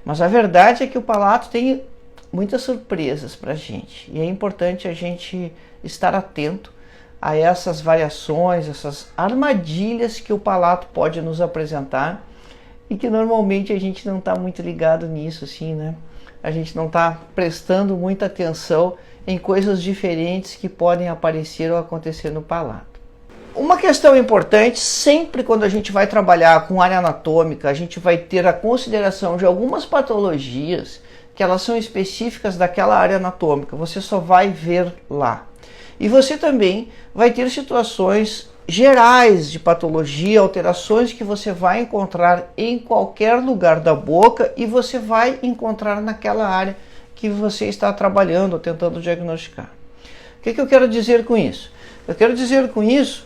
Mas a verdade é que o palato tem muitas surpresas para a gente. E é importante a gente estar atento a essas variações, essas armadilhas que o palato pode nos apresentar e que normalmente a gente não está muito ligado nisso, assim, né? A gente não está prestando muita atenção em coisas diferentes que podem aparecer ou acontecer no palato. Uma questão importante, sempre quando a gente vai trabalhar com área anatômica, a gente vai ter a consideração de algumas patologias que elas são específicas daquela área anatômica, você só vai ver lá. E você também vai ter situações gerais de patologia, alterações que você vai encontrar em qualquer lugar da boca e você vai encontrar naquela área que você está trabalhando ou tentando diagnosticar. O que eu quero dizer com isso? Eu quero dizer com isso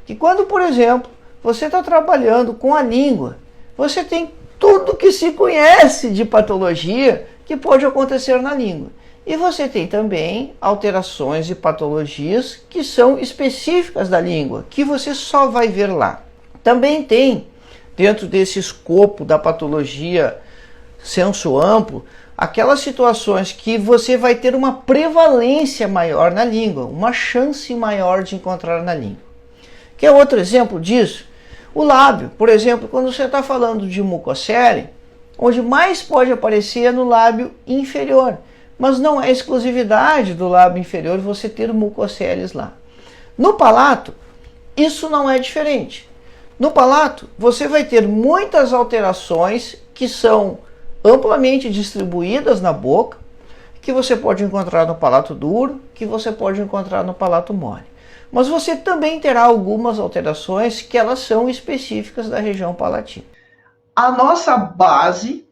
que quando, por exemplo, você está trabalhando com a língua, você tem tudo que se conhece de patologia que pode acontecer na língua. E você tem também alterações e patologias que são específicas da língua, que você só vai ver lá. Também tem, dentro desse escopo da patologia senso amplo, aquelas situações que você vai ter uma prevalência maior na língua, uma chance maior de encontrar na língua. Quer outro exemplo disso? O lábio, por exemplo, quando você está falando de mucocele, onde mais pode aparecer é no lábio inferior, mas não é exclusividade do lábio inferior você ter mucoceles lá. No palato, isso não é diferente. No palato, você vai ter muitas alterações que são amplamente distribuídas na boca, que você pode encontrar no palato duro, que você pode encontrar no palato mole. Mas você também terá algumas alterações que elas são específicas da região palatina. A nossa base,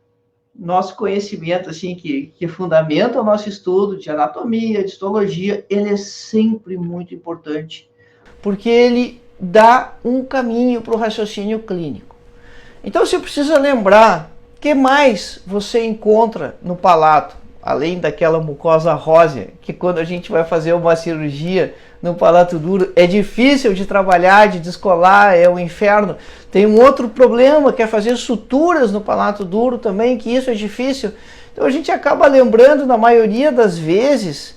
nosso conhecimento assim que fundamenta o nosso estudo de anatomia, de histologia, ele é sempre muito importante, porque ele dá um caminho para o raciocínio clínico. Então você precisa lembrar o que mais você encontra no palato, além daquela mucosa rósea, que quando a gente vai fazer uma cirurgia no palato duro é difícil de trabalhar, de descolar, é um inferno. Tem um outro problema, que é fazer suturas no palato duro também, que isso é difícil. Então a gente acaba lembrando, na maioria das vezes,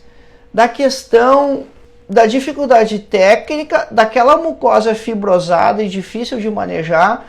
da questão da dificuldade técnica, daquela mucosa fibrosada e difícil de manejar,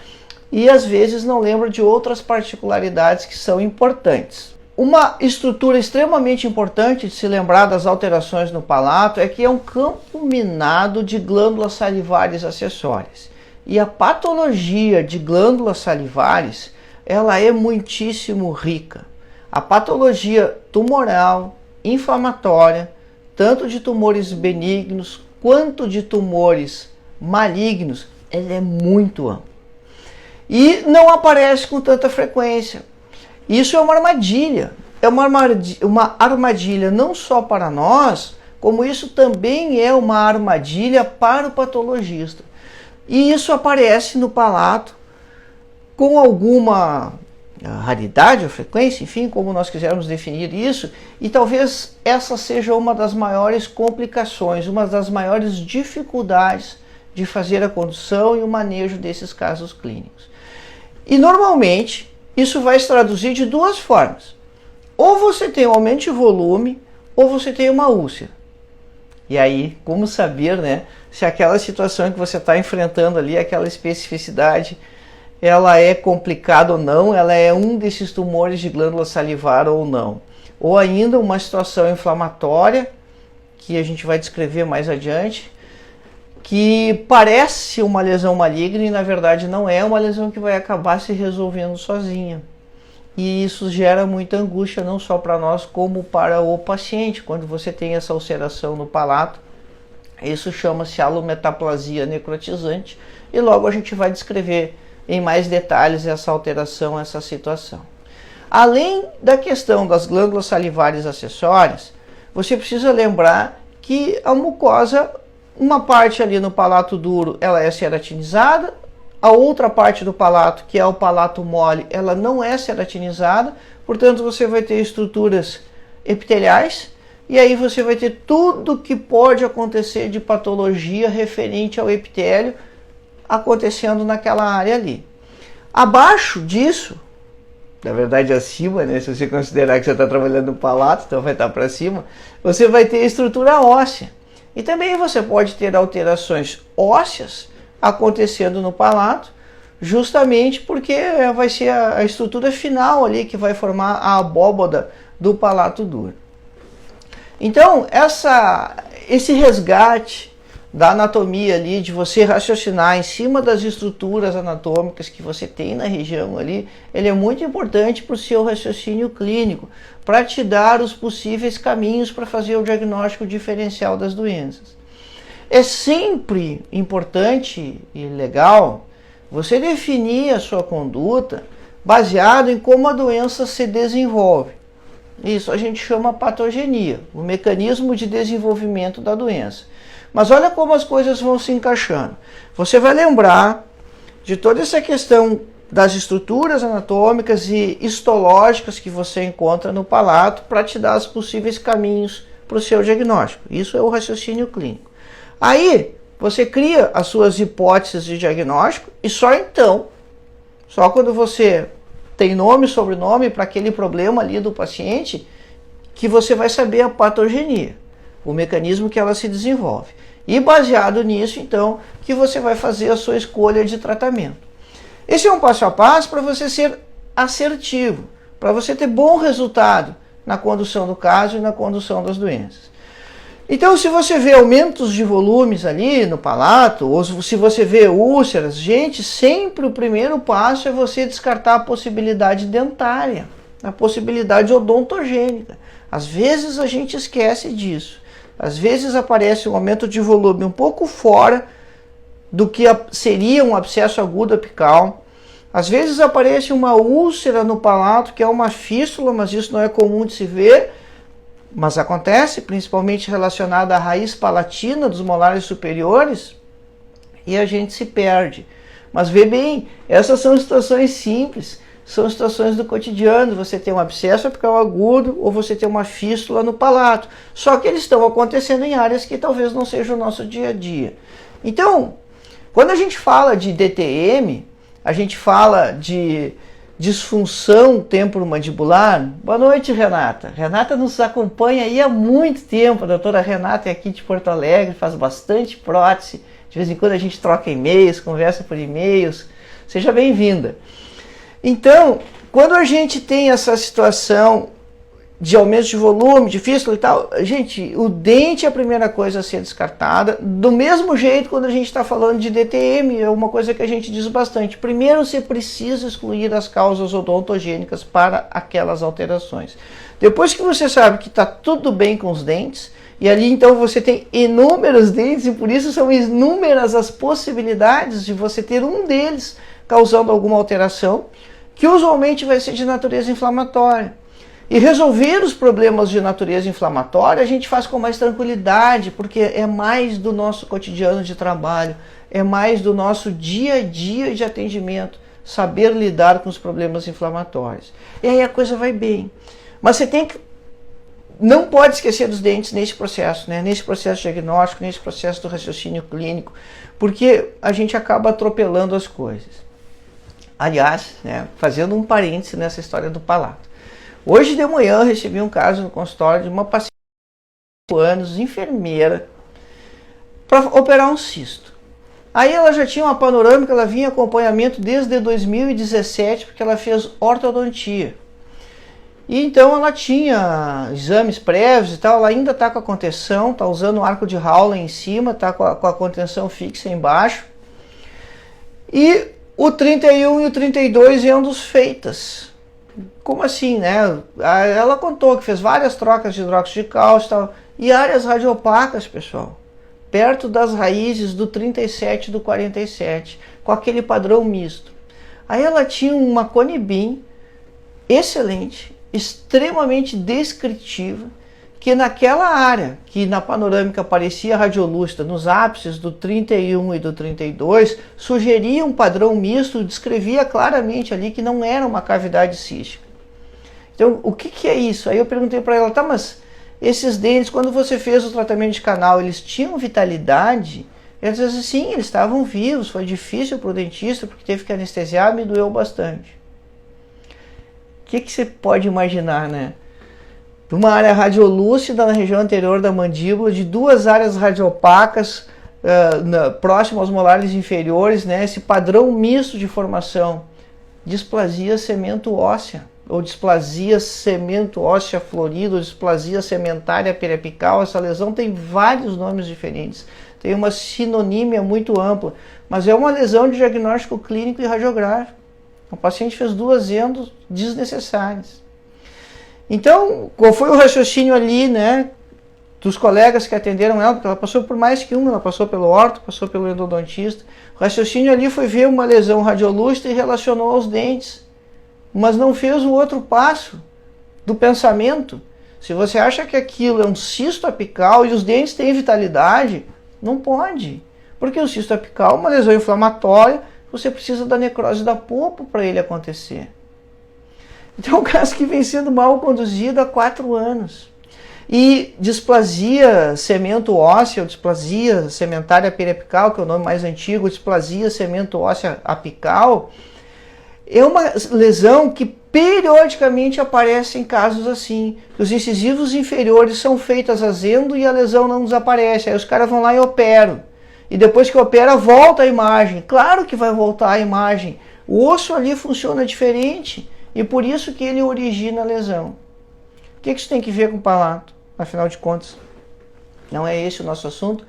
e às vezes não lembra de outras particularidades que são importantes. Uma estrutura extremamente importante de se lembrar das alterações no palato é que é um campo minado de glândulas salivares acessórias. E a patologia de glândulas salivares, ela é muitíssimo rica. A patologia tumoral, inflamatória, tanto de tumores benignos quanto de tumores malignos, ela é muito ampla. E não aparece com tanta frequência. Isso é uma armadilha. É uma armadilha não só para nós, como isso também é uma armadilha para o patologista. E isso aparece no palato com alguma raridade ou frequência, enfim, como nós quisermos definir isso, e talvez essa seja uma das maiores complicações, uma das maiores dificuldades de fazer a condução e o manejo desses casos clínicos. E normalmente isso vai se traduzir de duas formas. Ou você tem um aumento de volume, ou você tem uma úlcera. E aí, como saber, né, se aquela situação que você está enfrentando ali, aquela especificidade, ela é complicada ou não, ela é um desses tumores de glândula salivar ou não. Ou ainda uma situação inflamatória, que a gente vai descrever mais adiante, que parece uma lesão maligna e na verdade não é uma lesão que vai acabar se resolvendo sozinha. E isso gera muita angústia não só para nós como para o paciente. Quando você tem essa ulceração no palato, isso chama-se alometaplasia necrotizante e logo a gente vai descrever em mais detalhes essa alteração, essa situação. Além da questão das glândulas salivares acessórias, você precisa lembrar que a mucosa, uma parte ali no palato duro, ela é ceratinizada, a outra parte do palato, que é o palato mole, ela não é ceratinizada, portanto você vai ter estruturas epiteliais, e aí você vai ter tudo que pode acontecer de patologia referente ao epitélio acontecendo naquela área ali. Abaixo disso, na verdade acima, né? Se você considerar que você está trabalhando no palato, então vai estar para cima, você vai ter estrutura óssea. E também você pode ter alterações ósseas acontecendo no palato, justamente porque vai ser a estrutura final ali que vai formar a abóboda do palato duro. Então, esse resgate da anatomia ali, de você raciocinar em cima das estruturas anatômicas que você tem na região ali, ele é muito importante para o seu raciocínio clínico, para te dar os possíveis caminhos para fazer o diagnóstico diferencial das doenças. É sempre importante e legal você definir a sua conduta baseado em como a doença se desenvolve. Isso a gente chama patogenia, o mecanismo de desenvolvimento da doença. Mas olha como as coisas vão se encaixando. Você vai lembrar de toda essa questão das estruturas anatômicas e histológicas que você encontra no palato para te dar os possíveis caminhos para o seu diagnóstico. Isso é o raciocínio clínico. Aí você cria as suas hipóteses de diagnóstico e só então, só quando você tem nome e sobrenome para aquele problema ali do paciente, que você vai saber a patogenia, o mecanismo que ela se desenvolve. E baseado nisso, então, que você vai fazer a sua escolha de tratamento. Esse é um passo a passo para você ser assertivo, para você ter bom resultado na condução do caso e na condução das doenças. Então, se você vê aumentos de volumes ali no palato, ou se você vê úlceras, gente, sempre o primeiro passo é você descartar a possibilidade dentária, a possibilidade odontogênica. Às vezes a gente esquece disso. Às vezes aparece um aumento de volume um pouco fora do que seria um abscesso agudo apical. Às vezes aparece uma úlcera no palato, que é uma fístula, mas isso não é comum de se ver. Mas acontece, principalmente relacionada à raiz palatina dos molares superiores, e a gente se perde. Mas vê bem, essas são situações simples, são situações do cotidiano. Você tem um abscesso apical agudo ou você tem uma fístula no palato. Só que eles estão acontecendo em áreas que talvez não seja o nosso dia a dia. Então, quando a gente fala de DTM, a gente fala de disfunção temporomandibular. Boa noite, Renata. Renata nos acompanha aí há muito tempo. A doutora Renata é aqui de Porto Alegre, faz bastante prótese. De vez em quando a gente troca e-mails, conversa por e-mails. Seja bem-vinda. Então, quando a gente tem essa situação de aumento de volume, de fístula e tal, gente, o dente é a primeira coisa a ser descartada. Do mesmo jeito, quando a gente está falando de DTM, é uma coisa que a gente diz bastante. Primeiro, você precisa excluir as causas odontogênicas para aquelas alterações. Depois que você sabe que está tudo bem com os dentes, e ali então você tem inúmeros dentes, e por isso são inúmeras as possibilidades de você ter um deles causando alguma alteração, que usualmente vai ser de natureza inflamatória. E resolver os problemas de natureza inflamatória a gente faz com mais tranquilidade, porque é mais do nosso cotidiano de trabalho, é mais do nosso dia a dia de atendimento, saber lidar com os problemas inflamatórios. E aí a coisa vai bem. Mas você não pode esquecer dos dentes nesse processo, né? Nesse processo diagnóstico, nesse processo do raciocínio clínico, porque a gente acaba atropelando as coisas. Aliás, né, fazendo um parêntese nessa história do palato. Hoje de manhã eu recebi um caso no consultório de uma paciente de 5 anos, enfermeira, para operar um cisto. Aí ela já tinha uma panorâmica, ela vinha em acompanhamento desde 2017, porque ela fez ortodontia. E então ela tinha exames prévios e tal, ela ainda está com a contenção, está usando um arco de Howland em cima, está com a contenção fixa embaixo. E o 31 e o 32 iam dos feitas. Como assim, né? Ela contou que fez várias trocas de hidróxido de cálcio e tal, e áreas radiopacas, pessoal, perto das raízes do 37 e do 47, com aquele padrão misto. Aí ela tinha uma conibim excelente, extremamente descritiva, que naquela área, que na panorâmica parecia radiolúcida, nos ápices do 31 e do 32, sugeria um padrão misto, descrevia claramente ali que não era uma cavidade cística. Então, o que é isso? Aí eu perguntei para ela, tá, mas esses dentes, quando você fez o tratamento de canal, eles tinham vitalidade? Ela disse assim, sim, eles estavam vivos, foi difícil para o dentista, porque teve que anestesiar, me doeu bastante. que você pode imaginar, né? De uma área radiolúcida na região anterior da mandíbula, de duas áreas radiopacas próximo aos molares inferiores, né? Esse padrão misto de formação, displasia semento-óssea, ou displasia semento-óssea florida, ou displasia sementária periapical. Essa lesão tem vários nomes diferentes, tem uma sinonímia muito ampla, mas é uma lesão de diagnóstico clínico e radiográfico. O paciente fez 2 endos desnecessárias. Então, qual foi o raciocínio ali, né, dos colegas que atenderam ela? Porque ela passou por mais que uma, ela passou pelo orto, passou pelo endodontista. O raciocínio ali foi ver uma lesão radiolúcida e relacionou aos dentes, mas não fez o outro passo do pensamento. Se você acha que aquilo é um cisto apical e os dentes têm vitalidade, não pode, porque o cisto apical é uma lesão inflamatória, você precisa da necrose da polpa para ele acontecer. Então é um caso que vem sendo mal conduzido há 4 anos. E displasia semento-óssea, ou displasia sementária periapical, que é o nome mais antigo, displasia semento-óssea apical, é uma lesão que periodicamente aparece em casos assim. Os incisivos inferiores são feitas azendo e a lesão não desaparece. Aí os caras vão lá e operam. E depois que opera, volta a imagem. Claro que vai voltar a imagem. O osso ali funciona diferente. E por isso que ele origina a lesão. O que isso tem que ver com o palato? Afinal de contas, não é esse o nosso assunto.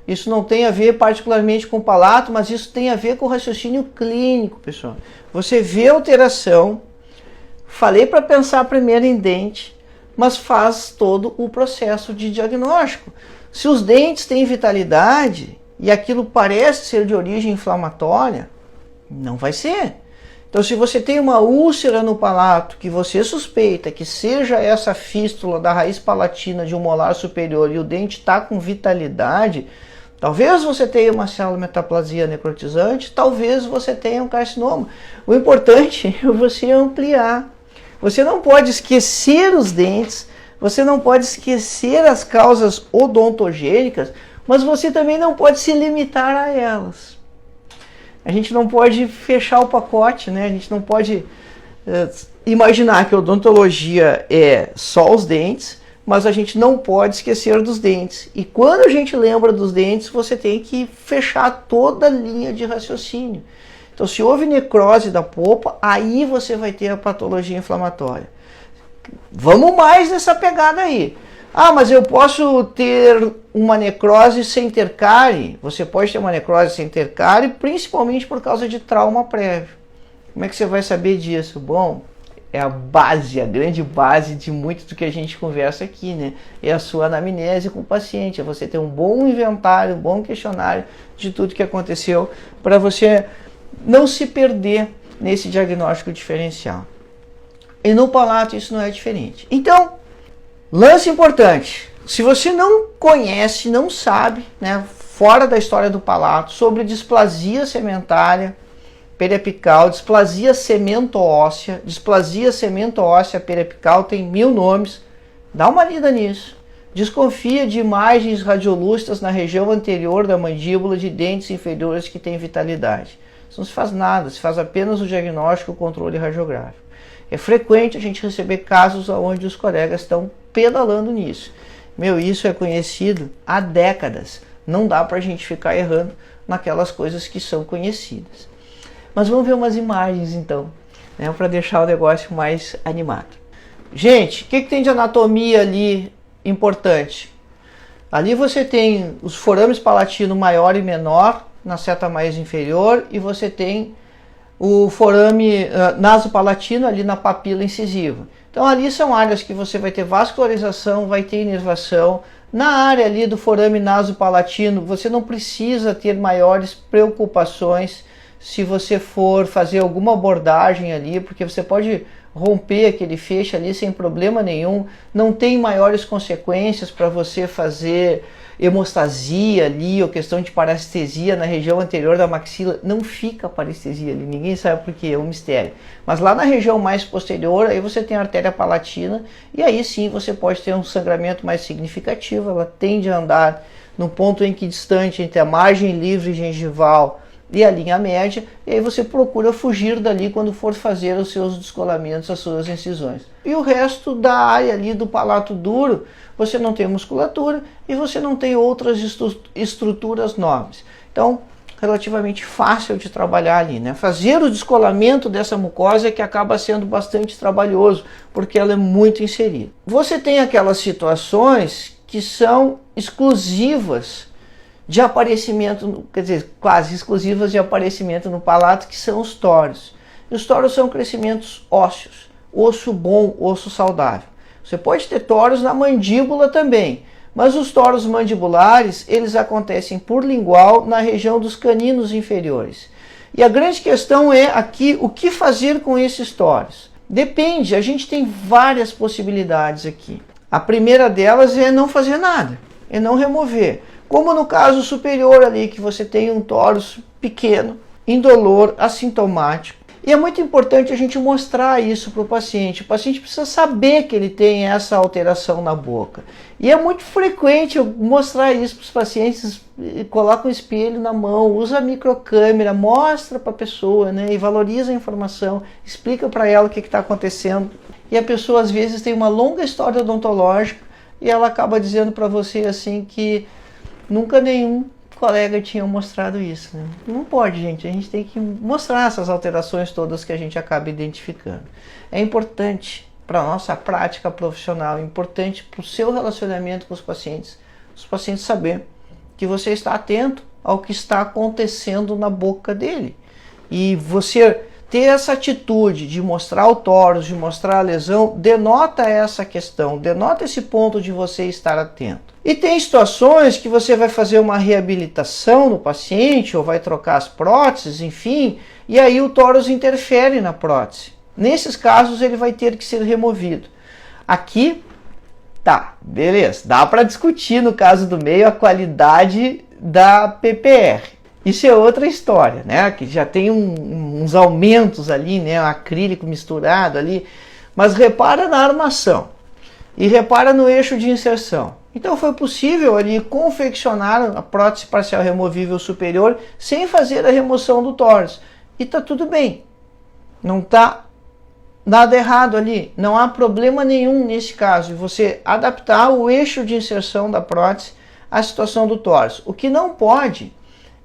Isso não tem a ver particularmente com o palato, mas isso tem a ver com o raciocínio clínico, pessoal. Você vê a alteração, falei para pensar primeiro em dente, mas faz todo o processo de diagnóstico. Se os dentes têm vitalidade e aquilo parece ser de origem inflamatória, não vai ser. Então, se você tem uma úlcera no palato que você suspeita que seja essa fístula da raiz palatina de um molar superior e o dente está com vitalidade, talvez você tenha uma célula metaplasia necrotizante, talvez você tenha um carcinoma. O importante é você ampliar. Você não pode esquecer os dentes, você não pode esquecer as causas odontogênicas, mas você também não pode se limitar a elas. A gente não pode fechar o pacote, né? A gente não pode imaginar que a odontologia é só os dentes, mas a gente não pode esquecer dos dentes. E quando a gente lembra dos dentes, você tem que fechar toda a linha de raciocínio. Então, se houve necrose da polpa, aí você vai ter a patologia inflamatória. Vamos mais nessa pegada aí. Ah, mas eu posso ter uma necrose sem ter cárie? Você pode ter uma necrose sem ter cárie, principalmente por causa de trauma prévio. Como é que você vai saber disso? Bom, é a base, a grande base de muito do que a gente conversa aqui, né? É a sua anamnese com o paciente, é você ter um bom inventário, um bom questionário de tudo que aconteceu, para você não se perder nesse diagnóstico diferencial. E no palato isso não é diferente. Então, lance importante, se você não conhece, não sabe, né, fora da história do palato, sobre displasia sementária periapical, displasia semento-óssea periapical, tem 1000 nomes, dá uma lida nisso. Desconfia de imagens radiolúcidas na região anterior da mandíbula de dentes inferiores que têm vitalidade. Isso não se faz nada, se faz apenas o diagnóstico e o controle radiográfico. É frequente a gente receber casos onde os colegas estão pedalando nisso. Isso é conhecido há décadas. Não dá para a gente ficar errando naquelas coisas que são conhecidas. Mas vamos ver umas imagens então, né, para deixar o negócio mais animado. Gente, o que tem de anatomia ali importante? Ali você tem os forames palatino maior e menor na seta mais inferior e você tem o forame nasopalatino ali na papila incisiva. Então ali são áreas que você vai ter vascularização, vai ter inervação. Na área ali do forame nasopalatino, você não precisa ter maiores preocupações se você for fazer alguma abordagem ali, porque você pode romper aquele feixe ali sem problema nenhum. Não tem maiores consequências para você fazer hemostasia ali, ou questão de parestesia na região anterior da maxila. Não fica parestesia ali, ninguém sabe por quê, é um mistério. Mas lá na região mais posterior, aí você tem a artéria palatina, e aí sim você pode ter um sangramento mais significativo. Ela tende a andar no ponto em que distante entre a margem livre gengival e a linha média, e aí você procura fugir dali quando for fazer os seus descolamentos, as suas incisões. E o resto da área ali do palato duro, você não tem musculatura e você não tem outras estruturas nobres. Então, relativamente fácil de trabalhar ali, né? Fazer o descolamento dessa mucosa é que acaba sendo bastante trabalhoso, porque ela é muito inserida. Você tem aquelas situações que são exclusivas de aparecimento, quer dizer, quase exclusivas de aparecimento no palato, que são os tórios. E os tórios são crescimentos ósseos, osso bom, osso saudável. Você pode ter tórios na mandíbula também, mas os tórios mandibulares, eles acontecem por lingual na região dos caninos inferiores. E a grande questão é aqui, o que fazer com esses tórios? Depende, a gente tem várias possibilidades aqui. A primeira delas é não fazer nada, é não remover. Como no caso superior ali, que você tem um tórax pequeno, indolor, assintomático. E é muito importante a gente mostrar isso para o paciente. O paciente precisa saber que ele tem essa alteração na boca. E é muito frequente eu mostrar isso para os pacientes, coloca um espelho na mão, usa a microcâmera, mostra para a pessoa, né, e valoriza a informação, explica para ela o que está acontecendo. E a pessoa às vezes tem uma longa história odontológica e ela acaba dizendo para você assim que nunca nenhum colega tinha mostrado isso, né? Não pode, gente. A gente tem que mostrar essas alterações todas que a gente acaba identificando. É importante para a nossa prática profissional, é importante para o seu relacionamento com os pacientes saber que você está atento ao que está acontecendo na boca dele. E você ter essa atitude de mostrar o tórax, de mostrar a lesão, denota essa questão, denota esse ponto de você estar atento. E tem situações que você vai fazer uma reabilitação no paciente, ou vai trocar as próteses, enfim, e aí o tórax interfere na prótese. Nesses casos ele vai ter que ser removido. Aqui, tá, beleza, dá para discutir no caso do meio a qualidade da PPR. Isso é outra história, né? Que já tem uns aumentos ali, né? Acrílico misturado ali. Mas repara na armação e repara no eixo de inserção. Então foi possível ali confeccionar a prótese parcial removível superior sem fazer a remoção do tórax. E tá tudo bem. Não tá nada errado ali. Não há problema nenhum nesse caso de você adaptar o eixo de inserção da prótese à situação do tórax. O que não pode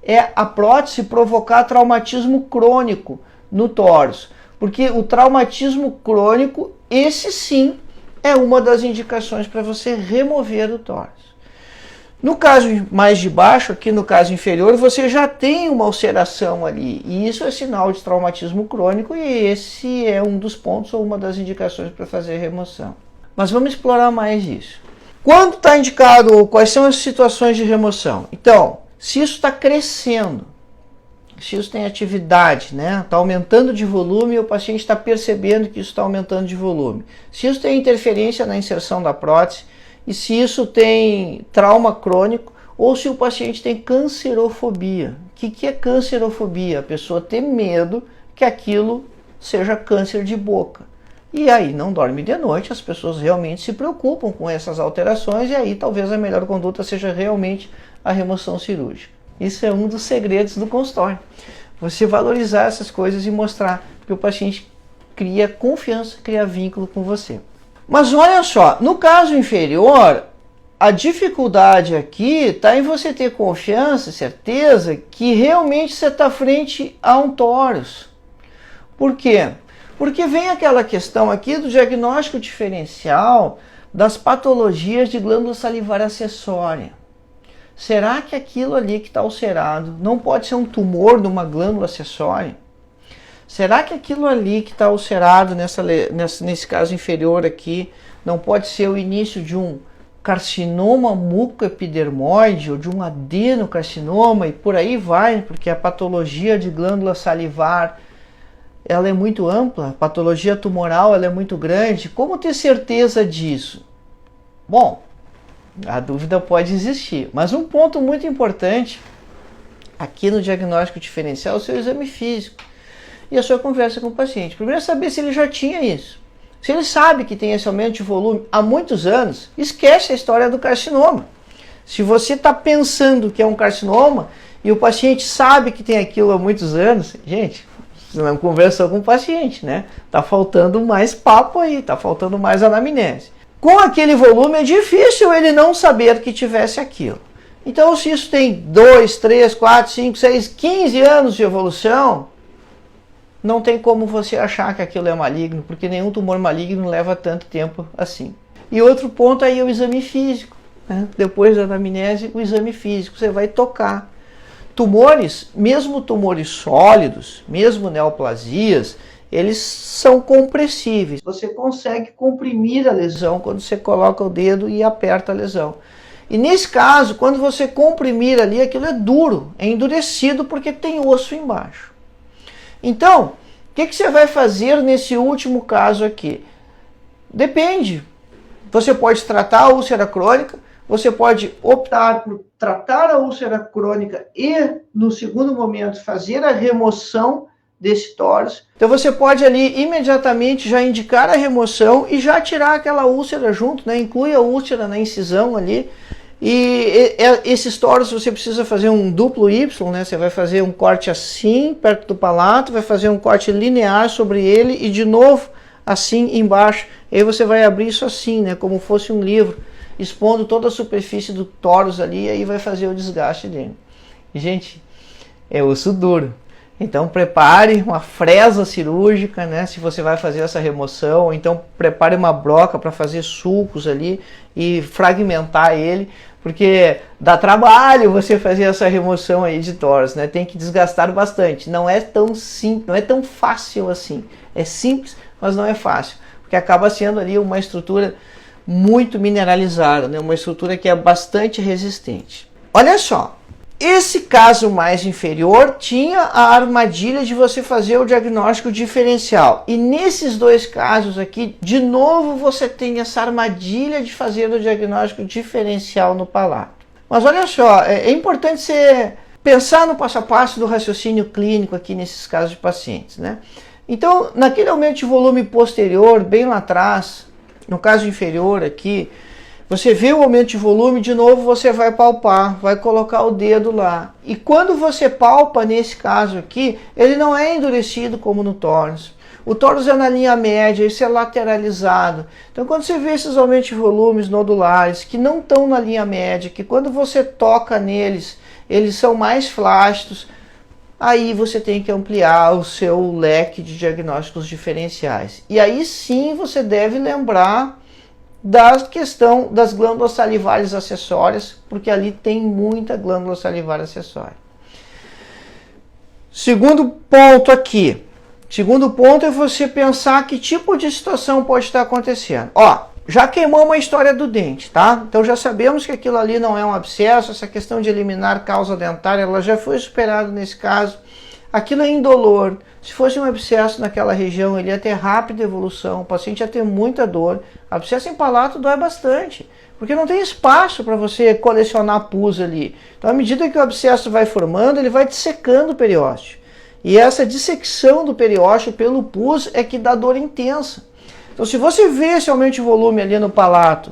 é a prótese provocar traumatismo crônico no tórax, porque o traumatismo crônico, esse sim, é uma das indicações para você remover o tórax. No caso mais de baixo, aqui no caso inferior, você já tem uma ulceração ali, e isso é sinal de traumatismo crônico, e esse é um dos pontos ou uma das indicações para fazer remoção. Mas vamos explorar mais isso. Quando está indicado, quais são as situações de remoção? Então, se isso está crescendo, se isso tem atividade, né? Está aumentando de volume e o paciente está percebendo que isso está aumentando de volume. Se isso tem interferência na inserção da prótese e se isso tem trauma crônico ou se o paciente tem cancerofobia. O que é cancerofobia? A pessoa ter medo que aquilo seja câncer de boca. E aí não dorme de noite, as pessoas realmente se preocupam com essas alterações e aí talvez a melhor conduta seja realmente a remoção cirúrgica. Isso é um dos segredos do consultório. Você valorizar essas coisas e mostrar que o paciente cria confiança, cria vínculo com você. Mas olha só, no caso inferior, a dificuldade aqui está em você ter confiança, certeza que realmente você está frente a um tórax. Por quê? Porque vem aquela questão aqui do diagnóstico diferencial das patologias de glândula salivar acessória. Será que aquilo ali que está ulcerado não pode ser um tumor de uma glândula acessória? Será que aquilo ali que está ulcerado nesse caso inferior aqui não pode ser o início de um carcinoma mucoepidermoide ou de um adenocarcinoma e por aí vai, porque a patologia de glândula salivar ela é muito ampla, a patologia tumoral ela é muito grande. Como ter certeza disso? Bom, a dúvida pode existir, mas um ponto muito importante aqui no diagnóstico diferencial é o seu exame físico e a sua conversa com o paciente. Primeiro é saber se ele já tinha isso. Se ele sabe que tem esse aumento de volume há muitos anos, esquece a história do carcinoma. Se você está pensando que é um carcinoma e o paciente sabe que tem aquilo há muitos anos, gente, você não conversou com o paciente, né? Tá faltando mais papo aí, tá faltando mais anamnese. Com aquele volume é difícil ele não saber que tivesse aquilo. Então, se isso tem 2, 3, 4, 5, 6, 15 anos de evolução, não tem como você achar que aquilo é maligno, porque nenhum tumor maligno leva tanto tempo assim. E outro ponto aí é o exame físico, né? Depois da anamnese, o exame físico, você vai tocar. Tumores, mesmo tumores sólidos, mesmo neoplasias, eles são compressíveis. Você consegue comprimir a lesão quando você coloca o dedo e aperta a lesão. E nesse caso, quando você comprimir ali, aquilo é duro, é endurecido porque tem osso embaixo. Então, o que você vai fazer nesse último caso aqui? Depende. Você pode tratar a úlcera crônica, você pode optar por tratar a úlcera crônica e, no segundo momento, fazer a remoção desse tórax. Então você pode ali imediatamente já indicar a remoção e já tirar aquela úlcera junto, né? Inclui a úlcera na incisão ali. E esses tórax você precisa fazer um duplo Y, né? Você vai fazer um corte assim, perto do palato, vai fazer um corte linear sobre ele e de novo assim embaixo. E aí você vai abrir isso assim, né? Como fosse um livro, expondo toda a superfície do tórax ali, e aí vai fazer o desgaste dele. E, gente, é osso duro. Então prepare uma fresa cirúrgica, né? Se você vai fazer essa remoção, ou então prepare uma broca para fazer sulcos ali e fragmentar ele, porque dá trabalho você fazer essa remoção aí de tórax, né? Tem que desgastar bastante. Não é tão simples, não é tão fácil assim. É simples, mas não é fácil, porque acaba sendo ali uma estrutura muito mineralizada, né? Uma estrutura que é bastante resistente. Olha só. Esse caso mais inferior tinha a armadilha de você fazer o diagnóstico diferencial. E nesses dois casos aqui, de novo você tem essa armadilha de fazer o diagnóstico diferencial no palato. Mas olha só, é importante você pensar no passo a passo do raciocínio clínico aqui nesses casos de pacientes, né? Então, naquele aumento de volume posterior, bem lá atrás, no caso inferior aqui, você vê o aumento de volume, de novo você vai palpar, vai colocar o dedo lá. E quando você palpa, nesse caso aqui, ele não é endurecido como no tórax. O tórax é na linha média, isso é lateralizado. Então quando você vê esses aumentos de volumes nodulares, que não estão na linha média, que quando você toca neles, eles são mais flácidos, aí você tem que ampliar o seu leque de diagnósticos diferenciais. E aí sim você deve lembrar da questão das glândulas salivares acessórias, porque ali tem muita glândula salivar acessória. Segundo ponto aqui. Segundo ponto é você pensar que tipo de situação pode estar acontecendo. Ó, já queimou uma história do dente, tá? Então já sabemos que aquilo ali não é um abscesso, essa questão de eliminar causa dentária, ela já foi superada nesse caso. Aquilo é indolor. Se fosse um abscesso naquela região, ele ia ter rápida evolução, o paciente ia ter muita dor. Abscesso em palato dói bastante, porque não tem espaço para você colecionar pus ali. Então, à medida que o abscesso vai formando, ele vai dissecando o periósteo. E essa dissecção do periósteo pelo pus é que dá dor intensa. Então, se você vê esse aumento de volume ali no palato,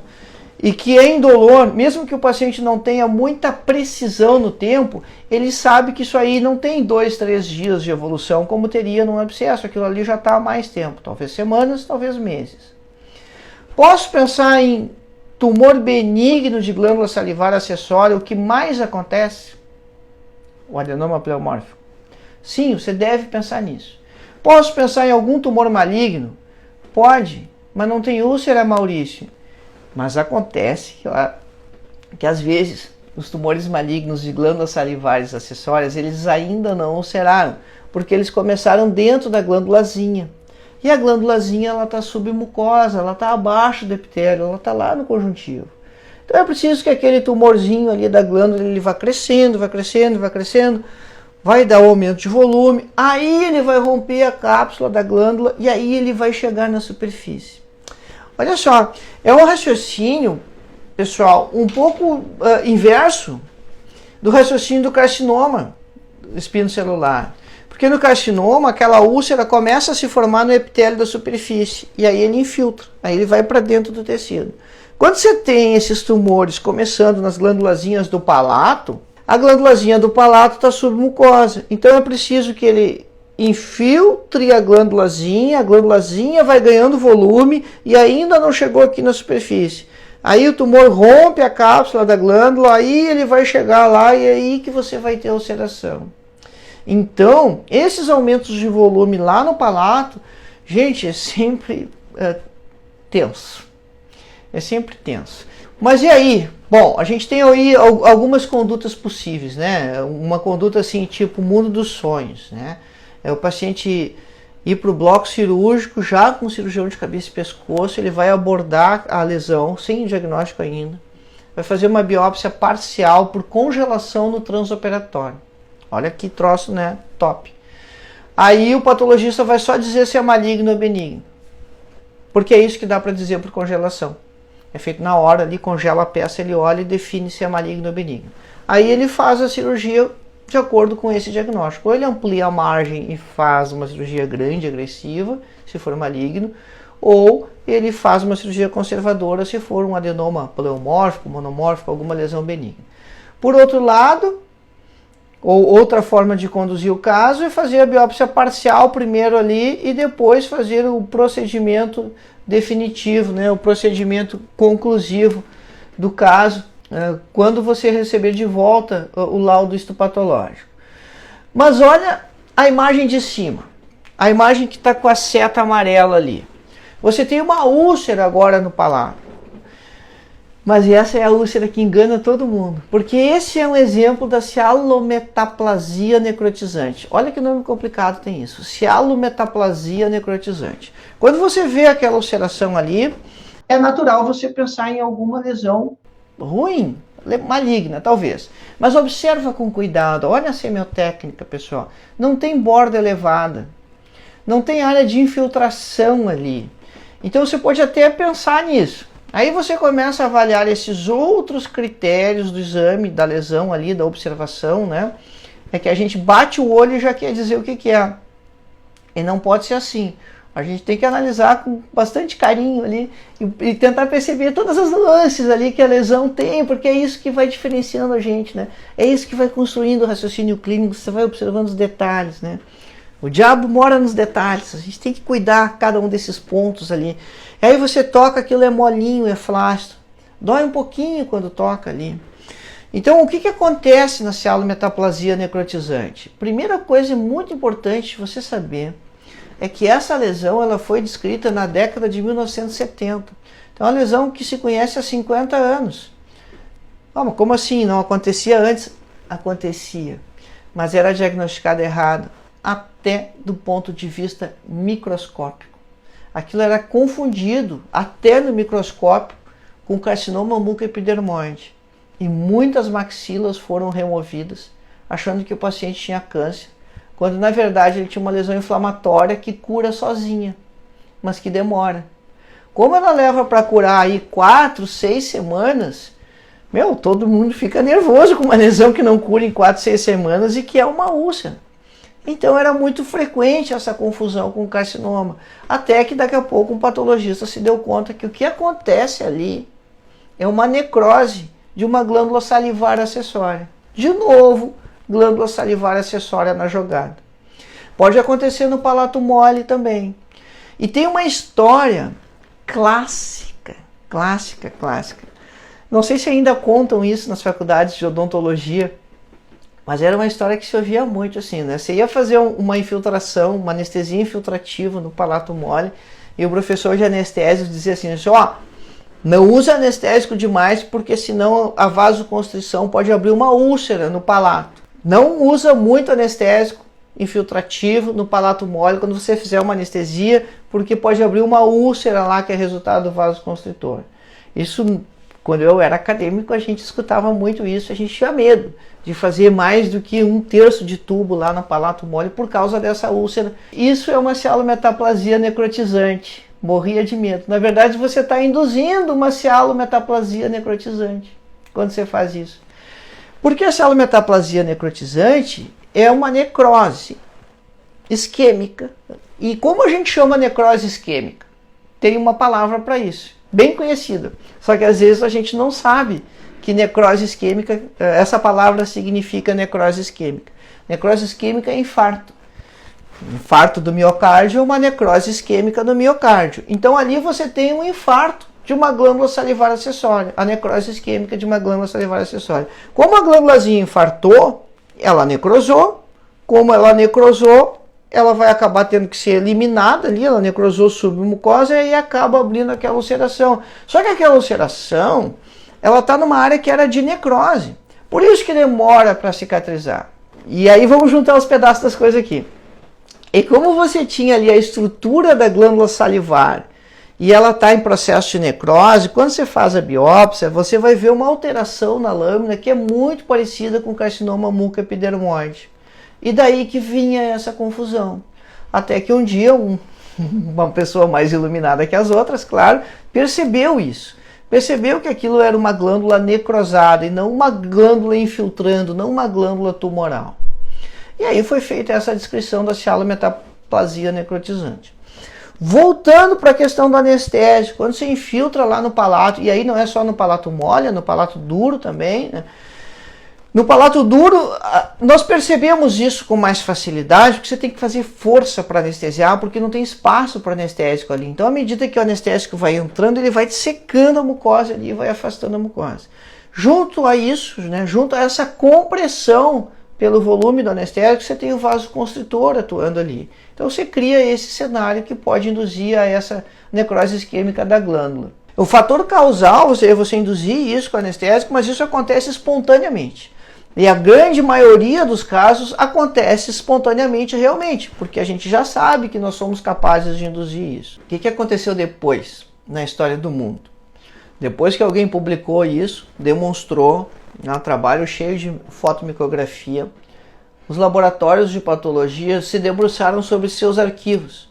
e que é indolor, mesmo que o paciente não tenha muita precisão no tempo, ele sabe que isso aí não tem 2, 3 dias de evolução como teria num abscesso. Aquilo ali já está há mais tempo, talvez semanas, talvez meses. Posso pensar em tumor benigno de glândula salivar acessória, o que mais acontece? O adenoma pleomórfico. Sim, você deve pensar nisso. Posso pensar em algum tumor maligno? Pode, mas não tem úlcera, Maurício. Mas acontece que às vezes os tumores malignos de glândulas salivares acessórias, eles ainda não ulceraram, porque eles começaram dentro da glândulazinha. E a glândulazinha, ela está submucosa, ela está abaixo do epitélio, ela está lá no conjuntivo. Então é preciso que aquele tumorzinho ali da glândula, ele vá crescendo, vai crescendo, vai crescendo, vai dar um aumento de volume, aí ele vai romper a cápsula da glândula e aí ele vai chegar na superfície. Olha só, é um raciocínio, pessoal, um pouco inverso do raciocínio do carcinoma espinocelular. Porque no carcinoma, aquela úlcera começa a se formar no epitélio da superfície, e aí ele infiltra, aí ele vai para dentro do tecido. Quando você tem esses tumores começando nas glândulazinhas do palato, a glândulazinha do palato está submucosa. Então é preciso que ele infiltre a glândulazinha vai ganhando volume e ainda não chegou aqui na superfície. Aí o tumor rompe a cápsula da glândula, aí ele vai chegar lá e é aí que você vai ter ulceração. Então, esses aumentos de volume lá no palato, gente, é sempre tenso. É sempre tenso. Mas e aí? Bom, a gente tem aí algumas condutas possíveis, né? Uma conduta assim, tipo mundo dos sonhos, né? É o paciente ir para o bloco cirúrgico já com cirurgião de cabeça e pescoço, ele vai abordar a lesão sem diagnóstico ainda, vai fazer uma biópsia parcial por congelação no transoperatório. Olha que troço, né? Top. Aí o patologista vai só dizer se é maligno ou benigno, porque é isso que dá para dizer por congelação. É feito na hora, ali congela a peça, ele olha e define se é maligno ou benigno. Aí ele faz a cirurgia de acordo com esse diagnóstico. Ou ele amplia a margem e faz uma cirurgia grande, agressiva, se for maligno, ou ele faz uma cirurgia conservadora se for um adenoma pleomórfico, monomórfico, alguma lesão benigna. Por outro lado, ou outra forma de conduzir o caso é fazer a biópsia parcial primeiro ali e depois fazer o procedimento definitivo, né, o procedimento conclusivo do caso, quando você receber de volta o laudo histopatológico. Mas olha a imagem de cima, a imagem que está com a seta amarela ali. Você tem uma úlcera agora no palato, mas essa é a úlcera que engana todo mundo, porque esse é um exemplo da cialometaplasia necrotizante. Olha que nome complicado tem isso, cialometaplasia necrotizante. Quando você vê aquela ulceração ali, é natural você pensar em alguma lesão ruim, maligna talvez, mas observa com cuidado, olha a semiotécnica, pessoal, não tem borda elevada, não tem área de infiltração ali, então você pode até pensar nisso. Aí você começa a avaliar esses outros critérios do exame, da lesão ali, da observação, né? É que a gente bate o olho e já quer dizer o que é, e não pode ser assim. A gente tem que analisar com bastante carinho ali e tentar perceber todas as nuances ali que a lesão tem, porque é isso que vai diferenciando a gente, né? É isso que vai construindo o raciocínio clínico, você vai observando os detalhes, né? O diabo mora nos detalhes, a gente tem que cuidar cada um desses pontos ali. E aí você toca, aquilo é molinho, é flácido, dói um pouquinho quando toca ali. Então o que acontece na cialometaplasia necrotizante? Primeira coisa muito importante você saber é que essa lesão ela foi descrita na década de 1970. Então é uma lesão que se conhece há 50 anos. Ah, mas como assim? Não acontecia antes? Acontecia, mas era diagnosticada errado, até do ponto de vista microscópico. Aquilo era confundido, até no microscópio, com carcinoma mucoepidermoide. E muitas maxilas foram removidas, achando que o paciente tinha câncer, quando na verdade ele tinha uma lesão inflamatória que cura sozinha, mas que demora. Como ela leva para curar aí 4, 6 semanas, todo mundo fica nervoso com uma lesão que não cura em 4, 6 semanas e que é uma úlcera. Então era muito frequente essa confusão com o carcinoma, até que daqui a pouco um patologista se deu conta que o que acontece ali é uma necrose de uma glândula salivar acessória. De novo, glândula salivar acessória na jogada. Pode acontecer no palato mole também. E tem uma história clássica. Não sei se ainda contam isso nas faculdades de odontologia, mas era uma história que se ouvia muito assim, né? Você ia fazer uma infiltração, uma anestesia infiltrativa no palato mole, e o professor de anestésio dizia assim, não usa anestésico demais, porque senão a vasoconstrição pode abrir uma úlcera no palato. Não usa muito anestésico infiltrativo no palato mole quando você fizer uma anestesia, porque pode abrir uma úlcera lá que é resultado do vasoconstritor. Isso, quando eu era acadêmico, a gente escutava muito isso, a gente tinha medo de fazer mais do que 1/3 de tubo lá no palato mole por causa dessa úlcera. Isso é uma cialometaplasia necrotizante. Morria de medo. Na verdade, você está induzindo uma cialometaplasia necrotizante quando você faz isso. Porque a cialometaplasia necrotizante é uma necrose isquêmica. E como a gente chama necrose isquêmica? Tem uma palavra para isso. bem conhecida. Só que às vezes a gente não sabe que necrose isquêmica, essa palavra significa necrose isquêmica. Necrose isquêmica é infarto. Infarto do miocárdio é uma necrose isquêmica do miocárdio. Então ali você tem um infarto de uma glândula salivar acessória, a necrose isquêmica de uma glândula salivar acessória. Como a glândulazinha infartou, ela necrosou. Como ela necrosou, ela vai acabar tendo que ser eliminada ali, ela necrosou submucosa e aí acaba abrindo aquela ulceração. Só que aquela ulceração, ela está numa área que era de necrose. Por isso que demora para cicatrizar. E aí vamos juntar os pedaços das coisas aqui. E como você tinha ali a estrutura da glândula salivar e ela está em processo de necrose, quando você faz a biópsia, você vai ver uma alteração na lâmina que é muito parecida com o carcinoma mucoepidermoide. E daí que vinha essa confusão. Até que um dia, uma pessoa mais iluminada que as outras, claro, percebeu isso. Percebeu que aquilo era uma glândula necrosada e não uma glândula infiltrando, não uma glândula tumoral. E aí foi feita essa descrição da cialometaplasia necrotizante. Voltando para a questão do anestésico, quando você infiltra lá no palato, e aí não é só no palato mole, é no palato duro também, né? No palato duro, nós percebemos isso com mais facilidade, porque você tem que fazer força para anestesiar, porque não tem espaço para anestésico ali. Então, à medida que o anestésico vai entrando, ele vai secando a mucosa ali e vai afastando a mucosa. Junto a isso, né, junto a essa compressão pelo volume do anestésico, você tem o vasoconstritor atuando ali. Então você cria esse cenário que pode induzir a essa necrose isquêmica da glândula. O fator causal é você induzir isso com anestésico, mas isso acontece espontaneamente. E a grande maioria dos casos acontece espontaneamente realmente, porque a gente já sabe que nós somos capazes de induzir isso. O que aconteceu depois na história do mundo? Depois que alguém publicou isso, demonstrou, um trabalho cheio de fotomicografia, os laboratórios de patologia se debruçaram sobre seus arquivos.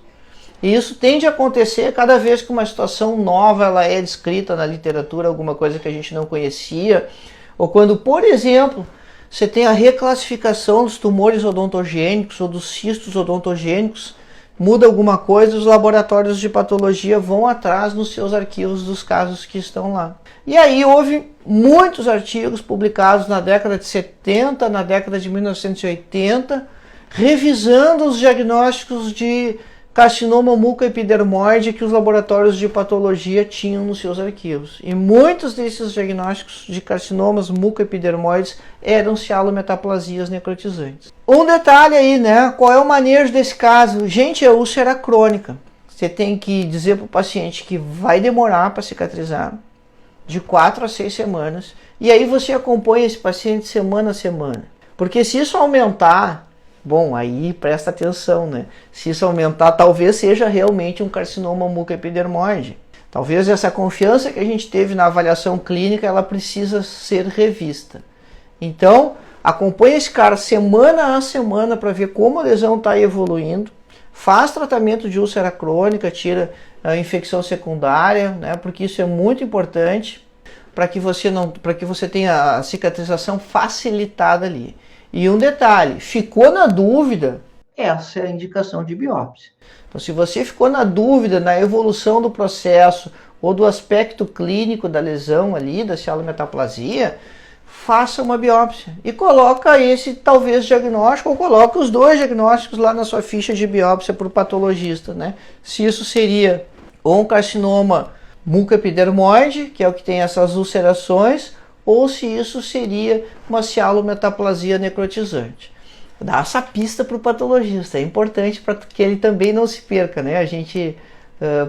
E isso tende a acontecer cada vez que uma situação nova ela é descrita na literatura, alguma coisa que a gente não conhecia, ou quando, por exemplo, você tem a reclassificação dos tumores odontogênicos ou dos cistos odontogênicos, muda alguma coisa, os laboratórios de patologia vão atrás nos seus arquivos dos casos que estão lá. E aí houve muitos artigos publicados na década de 70, na década de 1980, revisando os diagnósticos de carcinoma mucoepidermoide que os laboratórios de patologia tinham nos seus arquivos. E muitos desses diagnósticos de carcinomas mucoepidermoides eram cialometaplasias necrotizantes. Um detalhe aí, né? Qual é o manejo desse caso? Gente, é úlcera crônica. Você tem que dizer para o paciente que vai demorar para cicatrizar, de 4 a 6 semanas, e aí você acompanha esse paciente semana a semana. Porque se isso aumentar, bom, aí presta atenção, né? Se isso aumentar, talvez seja realmente um carcinoma mucoepidermoide. Talvez essa confiança que a gente teve na avaliação clínica, ela precisa ser revista. Então, acompanha esse cara semana a semana para ver como a lesão está evoluindo. Faz tratamento de úlcera crônica, tira a infecção secundária, né? Porque isso é muito importante para que você tenha a cicatrização facilitada ali. E um detalhe, ficou na dúvida, essa é a indicação de biópsia. Então, se você ficou na dúvida na evolução do processo ou do aspecto clínico da lesão ali, da cialometaplasia, faça uma biópsia e coloca esse talvez diagnóstico ou coloca os dois diagnósticos lá na sua ficha de biópsia para o patologista, né? Se isso seria ou um carcinoma mucoepidermoide, que é o que tem essas ulcerações, ou se isso seria uma cialometaplasia necrotizante. Dá essa pista para o patologista, é importante para que ele também não se perca, né? A gente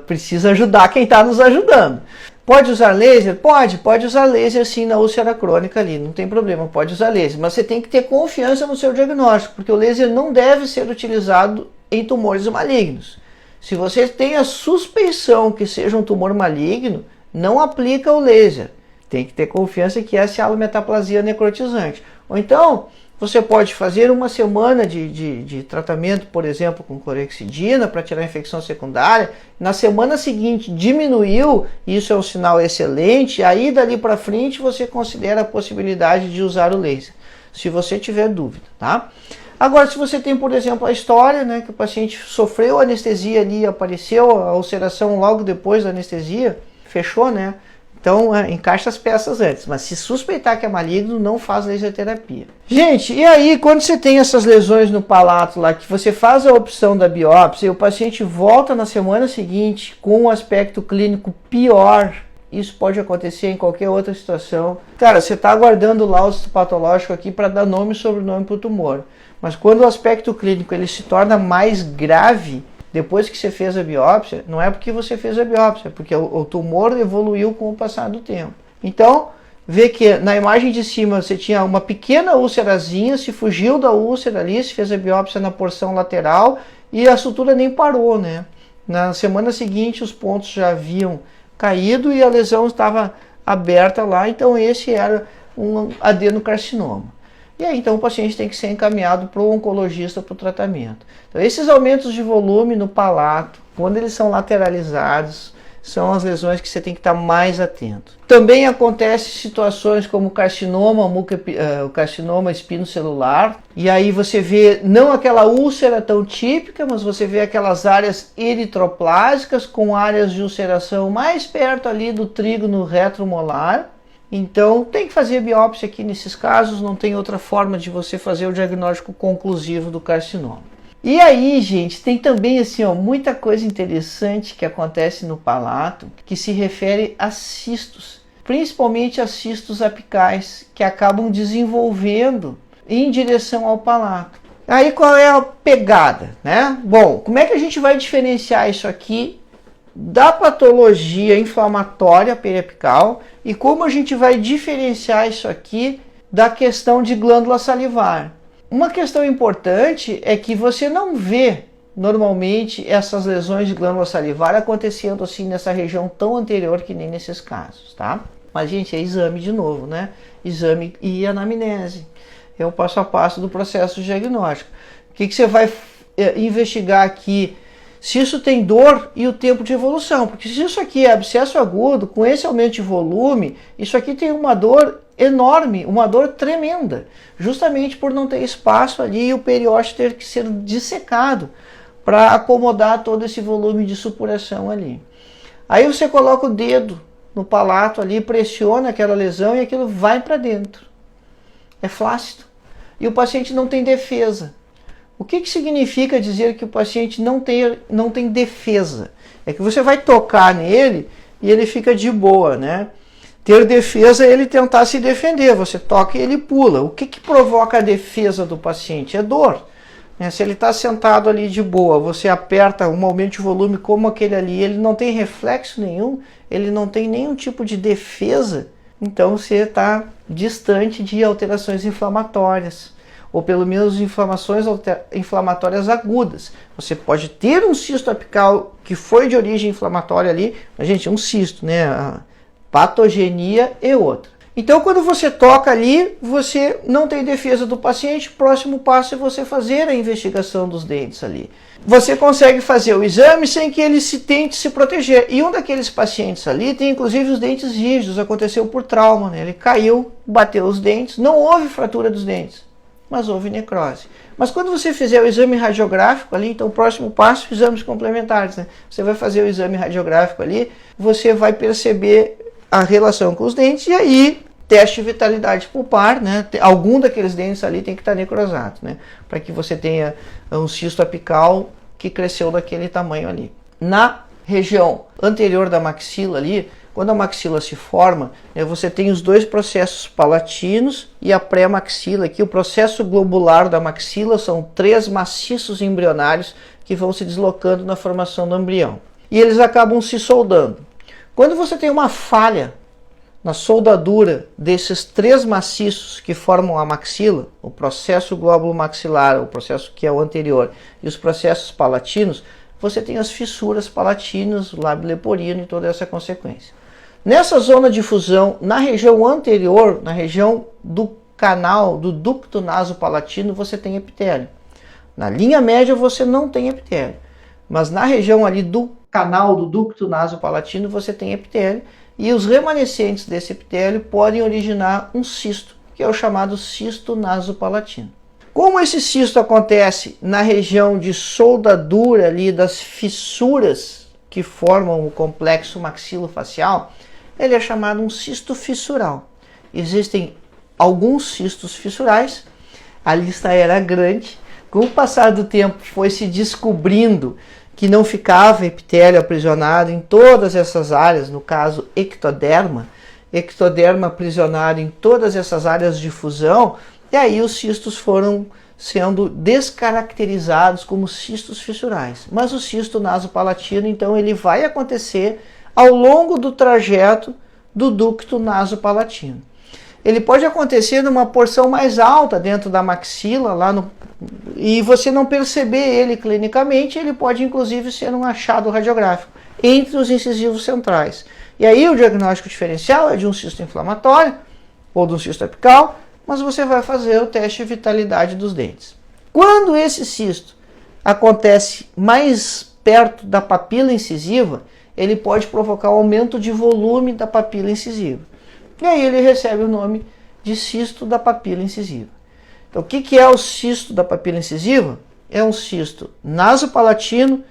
precisa ajudar quem está nos ajudando. Pode usar laser? Pode usar laser sim na úlcera crônica ali, não tem problema, pode usar laser, mas você tem que ter confiança no seu diagnóstico, porque o laser não deve ser utilizado em tumores malignos. Se você tem a suspeição que seja um tumor maligno, não aplica o laser. Tem que ter confiança que é a cialometaplasia necrotizante. Ou então, você pode fazer uma semana de tratamento, por exemplo, com clorexidina para tirar a infecção secundária. Na semana seguinte diminuiu, isso é um sinal excelente. Aí dali para frente você considera a possibilidade de usar o laser, se você tiver dúvida, tá? Agora, se você tem, por exemplo, a história, né, que o paciente sofreu anestesia ali, apareceu a ulceração logo depois da anestesia, fechou, né? Então encaixa as peças antes, mas se suspeitar que é maligno, não faz laser terapia. Gente, e aí quando você tem essas lesões no palato lá, que você faz a opção da biópsia e o paciente volta na semana seguinte com um aspecto clínico pior, isso pode acontecer em qualquer outra situação. Cara, você está aguardando o laudo patológico aqui para dar nome e sobrenome para o tumor, mas quando o aspecto clínico ele se torna mais grave, depois que você fez a biópsia, não é porque você fez a biópsia, é porque o tumor evoluiu com o passar do tempo. Então, vê que na imagem de cima você tinha uma pequena úlcerazinha, se fugiu da úlcera ali, se fez a biópsia na porção lateral e a sutura nem parou, né? Na semana seguinte os pontos já haviam caído e a lesão estava aberta lá, então esse era um adenocarcinoma. E aí, então, o paciente tem que ser encaminhado para o oncologista para o tratamento. Então, esses aumentos de volume no palato, quando eles são lateralizados, são as lesões que você tem que estar mais atento. Também acontece situações como o carcinoma espinocelular, e aí você vê não aquela úlcera tão típica, mas você vê aquelas áreas eritroplásicas com áreas de ulceração mais perto ali do trígono retromolar. Então tem que fazer biópsia aqui nesses casos, não tem outra forma de você fazer o diagnóstico conclusivo do carcinoma. E aí, gente, tem também assim, ó, muita coisa interessante que acontece no palato que se refere a cistos, principalmente a cistos apicais, que acabam desenvolvendo em direção ao palato. Aí qual é a pegada, né? Bom, como é que a gente vai diferenciar isso aqui da patologia inflamatória periapical e como a gente vai diferenciar isso aqui da questão de glândula salivar? Uma questão importante é que você não vê normalmente essas lesões de glândula salivar acontecendo assim nessa região tão anterior que nem nesses casos, tá? Mas, gente, é exame de novo, né? Exame e anamnese. É o passo a passo do processo diagnóstico. O que você vai investigar aqui? Se isso tem dor e o tempo de evolução, porque se isso aqui é abscesso agudo, com esse aumento de volume, isso aqui tem uma dor enorme, uma dor tremenda, justamente por não ter espaço ali e o periósteo ter que ser dissecado para acomodar todo esse volume de supuração ali. Aí você coloca o dedo no palato ali, pressiona aquela lesão e aquilo vai para dentro. É flácido. E o paciente não tem defesa. O que significa dizer que o paciente não tem defesa? É que você vai tocar nele e ele fica de boa, né? Ter defesa é ele tentar se defender. Você toca e ele pula. O que provoca a defesa do paciente? É dor. Se ele está sentado ali de boa, você aperta um aumento de volume como aquele ali, ele não tem reflexo nenhum, ele não tem nenhum tipo de defesa, então você está distante de alterações inflamatórias, ou pelo menos inflamatórias agudas. Você pode ter um cisto apical que foi de origem inflamatória ali, mas, gente, é um cisto, né? A patogenia é outra. Então, quando você toca ali, você não tem defesa do paciente, o próximo passo é você fazer a investigação dos dentes ali. Você consegue fazer o exame sem que ele tente se proteger. E um daqueles pacientes ali tem inclusive os dentes rígidos, aconteceu por trauma, né? Ele caiu, bateu os dentes, não houve fratura dos dentes, mas houve necrose. Mas quando você fizer o exame radiográfico ali, então o próximo passo, exames complementares, né? Você vai fazer o exame radiográfico ali, você vai perceber a relação com os dentes e aí teste de vitalidade pulpar, né? Algum daqueles dentes ali tem que estar necrosado, né? Para que você tenha um cisto apical que cresceu daquele tamanho ali. Na região anterior da maxila ali, quando a maxila se forma, você tem os dois processos palatinos e a pré-maxila aqui. O processo globular da maxila são 3 maciços embrionários que vão se deslocando na formação do embrião. E eles acabam se soldando. Quando você tem uma falha na soldadura desses 3 maciços que formam a maxila, o processo glóbulo maxilar, o processo que é o anterior, e os processos palatinos, você tem as fissuras palatinas, o lábio leporino e toda essa consequência. Nessa zona de fusão, na região anterior, na região do canal, do ducto nasopalatino, você tem epitélio. Na linha média você não tem epitélio, mas na região ali do canal do ducto nasopalatino você tem epitélio, e os remanescentes desse epitélio podem originar um cisto, que é o chamado cisto nasopalatino. Como esse cisto acontece na região de soldadura ali das fissuras que formam o complexo maxilofacial, ele é chamado um cisto fissural. Existem alguns cistos fissurais, a lista era grande. Com o passar do tempo foi se descobrindo que não ficava epitélio aprisionado em todas essas áreas, no caso ectoderma aprisionado em todas essas áreas de fusão, e aí os cistos foram sendo descaracterizados como cistos fissurais. Mas o cisto nasopalatino, então, ele vai acontecer ao longo do trajeto do ducto nasopalatino. Ele pode acontecer numa porção mais alta dentro da maxila, e você não perceber ele clinicamente. Ele pode inclusive ser um achado radiográfico entre os incisivos centrais. E aí o diagnóstico diferencial é de um cisto inflamatório ou de um cisto apical, mas você vai fazer o teste de vitalidade dos dentes. Quando esse cisto acontece mais perto da papila incisiva, ele pode provocar aumento de volume da papila incisiva. E aí ele recebe o nome de cisto da papila incisiva. Então, o que é o cisto da papila incisiva? É um cisto nasopalatino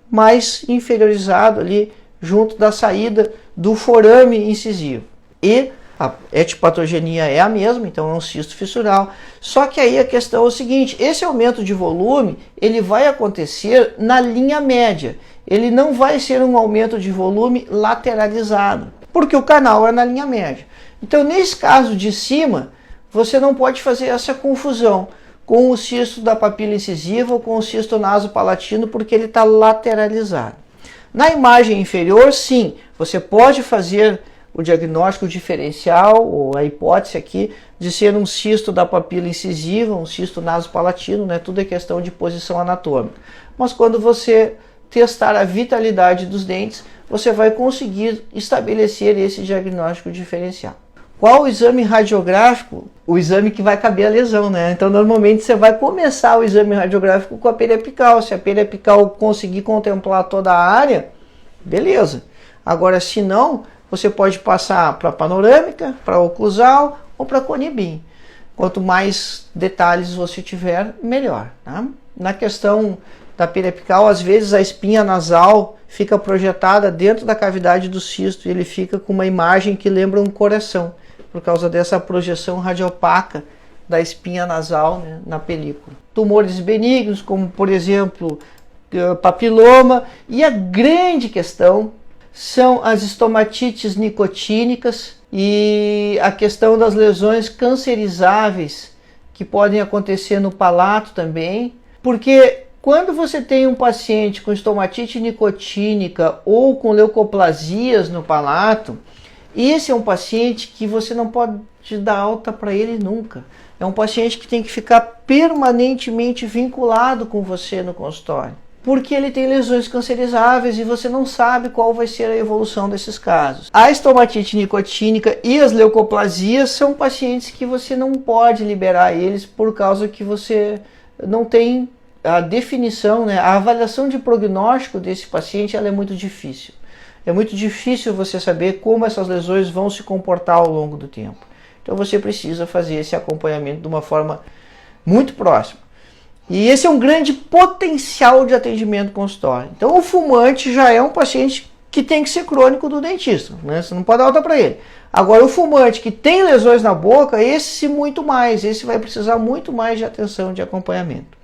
mais inferiorizado ali junto da saída do forame incisivo. E a etiopatogenia é a mesma, então é um cisto fissural. Só que aí a questão é o seguinte: esse aumento de volume ele vai acontecer na linha média. Ele não vai ser um aumento de volume lateralizado, porque o canal é na linha média. Então, nesse caso de cima, você não pode fazer essa confusão com o cisto da papila incisiva ou com o cisto nasopalatino, porque ele está lateralizado. Na imagem inferior, sim, você pode fazer o diagnóstico diferencial, ou a hipótese aqui, de ser um cisto da papila incisiva, um cisto nasopalatino, né? Tudo é questão de posição anatômica. Mas quando você testar a vitalidade dos dentes, você vai conseguir estabelecer esse diagnóstico diferencial. Qual o exame radiográfico? O exame que vai caber a lesão, né? Então, normalmente você vai começar o exame radiográfico com a periapical. Se a periapical conseguir contemplar toda a área, beleza. Agora, se não, você pode passar para panorâmica, para oclusal ou para conibim. Quanto mais detalhes você tiver, melhor. Tá? Na questão da periapical, às vezes a espinha nasal fica projetada dentro da cavidade do cisto e ele fica com uma imagem que lembra um coração, por causa dessa projeção radiopaca da espinha nasal, né, na película. Tumores benignos, como por exemplo papiloma, e a grande questão são as estomatites nicotínicas e a questão das lesões cancerizáveis que podem acontecer no palato também, porque quando você tem um paciente com estomatite nicotínica ou com leucoplasias no palato, esse é um paciente que você não pode dar alta para ele nunca. É um paciente que tem que ficar permanentemente vinculado com você no consultório, porque ele tem lesões cancerizáveis e você não sabe qual vai ser a evolução desses casos. A estomatite nicotínica e as leucoplasias são pacientes que você não pode liberar eles por causa que você não tem a definição, né? A avaliação de prognóstico desse paciente ela é muito difícil. É muito difícil você saber como essas lesões vão se comportar ao longo do tempo. Então você precisa fazer esse acompanhamento de uma forma muito próxima. E esse é um grande potencial de atendimento consultório. Então o fumante já é um paciente que tem que ser crônico do dentista, né? Você não pode dar alta para ele. Agora o fumante que tem lesões na boca, esse muito mais, esse vai precisar muito mais de atenção, de acompanhamento.